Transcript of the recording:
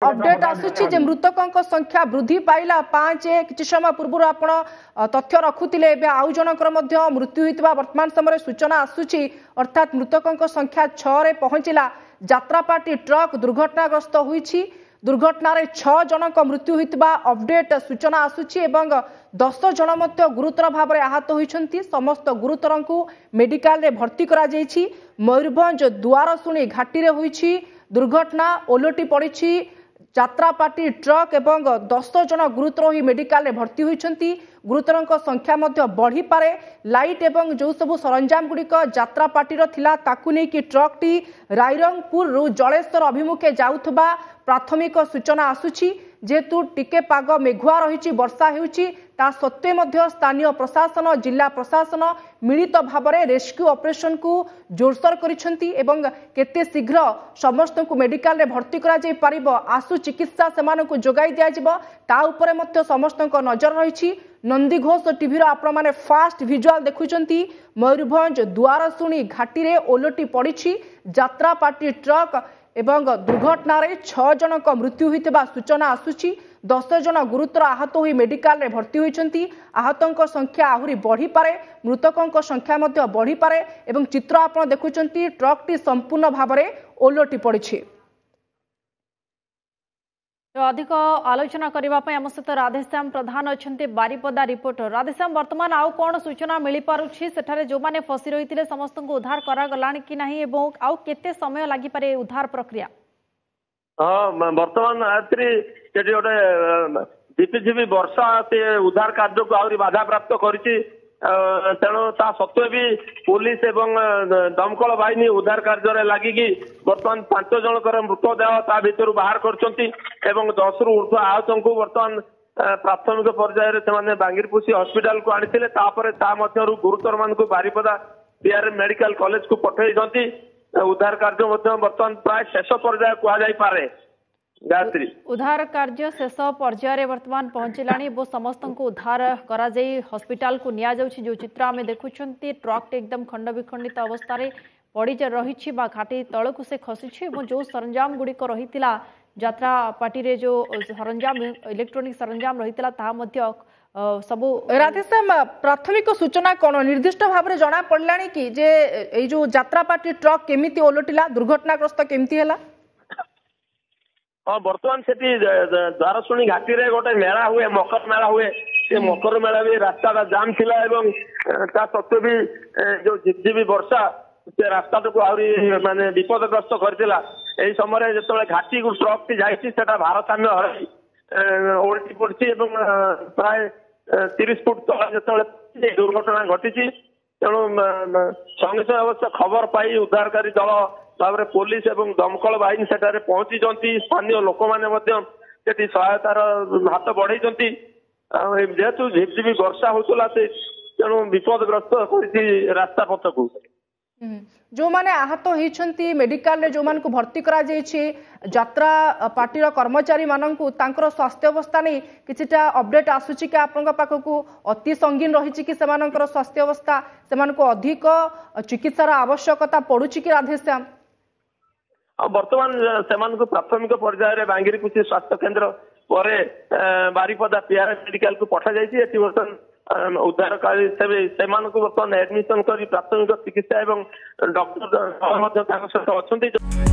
Update आसुची जे मृतकों संख्या वृद्धि पाइला 5 किछि समय पूर्व आपण तथ्य रखुतिले एबे आउ जनकर मध्य मृत्यु होइतबा वर्तमान समय सूचना आसुची अर्थात मृतकों संख्या 6 रे पहुंचिला यात्रापाटी ट्रक दुर्घटनाग्रस्त होईछि दुर्घटना 6 जनक मृत्यु होइतबा अपडेट सूचना आसुची एवं 10 जन मध्य गुरुतर भाव में आहत होइछंती समस्त गुरुतर को मेडिकल रे भर्ती करा जायछि मयूरभंज दुआरसुणी घाटी रे होईछि दुर्घटना ओलटी पड़ी यात्रापाटी ट्रक एवं 10 जन गुरुतर ही मेडिकल रे भर्ती होइछंती गुरुतर संख्या मध्य बढ़ी पारे लाइट एवं जो सब सरंजाम गुड़िक यात्रापाटी थिला ताकु नै कि ट्रक टी रायरंगपुर रु जलेश्वर अभिमुखे जाउथबा प्राथमिक सूचना आसुची जेतु टिके पाग मेघुआ रही वर्षा होउची ता सत्वे मध्य स्थानीय प्रशासन जिला प्रशासन मिलित भाव में रेस्क्यू ऑपरेशन को जोरसोर करिसेंती एवं केते शीघ्र समस्त को मेडिकल रे भर्ती करा जाय परिबो आसु चिकित्सा सेमान को जोगाई दिया जिवो ता उपरे मध्य समस्त को नजर रही नंदीघोष टीवी आपण माने फास्ट विजुअल देखुचंती मयूरभंज दुआरसुणी घाटी रे ओलटी पड़ी यात्रापाटी ट्रक एवं दुर्घटना 6 जनक मृत्यु होइतबा सूचना आसुची 10 जन गुरुतर आहत होई मेडिकल रे भर्ती होइचंती आहतों संख्या आहुरी बढ़ी पारे मृतकों संख्या मध्य बढ़ी पारे एवं चित्र आपण देखुचंती ट्रक टी संपूर्ण भाव में ओलटी पड़ी। अधिक आलोचना करने आम सहित राधेश्याम प्रधान अच्छा बारिपदा रिपोर्टर राधेश्याम वर्तमान आउ कौन सूचना मिल पारुछि सेठारे जो माने फसी रही समस्त को उद्धार करागलानी कि नहीं एवं आउ केते समय लागि पारे उद्धार प्रक्रिया हाँ वर्तमान रात्रि गोटे झिपिझिपि वर्षा से उद्धार कार्य को आहरी बाधा प्राप्त करिछि तेणु ता सत्वे भी पुलिस एवं दमकल बाहिनी उद्धार कार्य लगिकी बर्तमान 5 जनकर मृतदेह ता भितर बाहर करछंती एवं 10 रु ऊर्ध्व आहत को बर्तमान प्राथमिक पर्यायर से बांगीरपुसी हॉस्पिटल को आनी तापर ता मध्यरु गुरुतर मान को बारिपदा बीआरएम मेडिकल कॉलेज को पठाई उद्धार कार्य बर्तमान प्राय शेष पर्याय कह जाई पारे गायत्री उद्धार कार्य शेष पर्यायर वर्तमान पहुंचलानी वो समस्त को उद्धार करा जाई हॉस्पिटल को निया जाउछि जो चित्र आमे देखुछंती ट्रक एकदम खंड विखंडित अवस्था रे पड़ी रही घाटी तल को से खसी जो सरंजाम गुड़िक रही यात्रा पार्टी रे जो सरंजाम इलेक्ट्रोनिक सरंजाम रही सबू राधेश्याम प्राथमिक सूचना कौन निर्दिष्ट भाव में जना पड़ला कि जे ए जो यात्रा पार्टी ट्रक केमिति ओलटिला दुर्घटनाग्रस्त केमिति हैला हाँ बर्तमान से द्वारशुणी घाटी रे गोटे मेला हुए मकर मेला हुए से मकर मेला भी रास्ता जाम थिला एवं ता सत्वे भी जो झिपझिपि वर्षा से रास्ता को आहरी माने विपदग्रस्त करथिला एही समय जतले घाटी को ट्रक टी जाइछि सेटा भारसाम्य हरई ओल्टी पड़छि एवं प्राय 30 फुट तले जतले दुर्घटना घटिछि तेणु संगे संगे अवश्य खबर पाई उद्धारकारी दल तापर पुलिस एवं दमकल बाहिनी सेठारे पहुंची स्थानीय लोक मैंने सहायतार हाथ बढ़ई जेहेतु झिपझिपि वर्षा होता से तेणु विपदग्रस्त कर रास्ता पथ को जो माने आहत होती मेडिकल रे जो मान को भर्ती करा जायछि यात्रा पार्टी कर्मचारी माननकु तांकर स्वास्थ्य अवस्था नहीं किछिटा अपडेट आसुछि कि आपनका पाखकु अति संगीन रहिछि कि सेमानकर स्वास्थ्य अवस्था सेमानको अधिक चिकित्सार आवश्यकता पड़ुछि कि राधेश्याम बर्तमान से प्राथमिक पर्यायर बांगीरपुसी स्वास्थ्य केन्द्र पर बारिपदा पीआरएम मेडिकल को पठा जाइए बर्तमान उद्धारकारी से बर्तमान एडमिशन कर प्राथमिक चिकित्सा एवं डॉक्टर सहित अच्छा।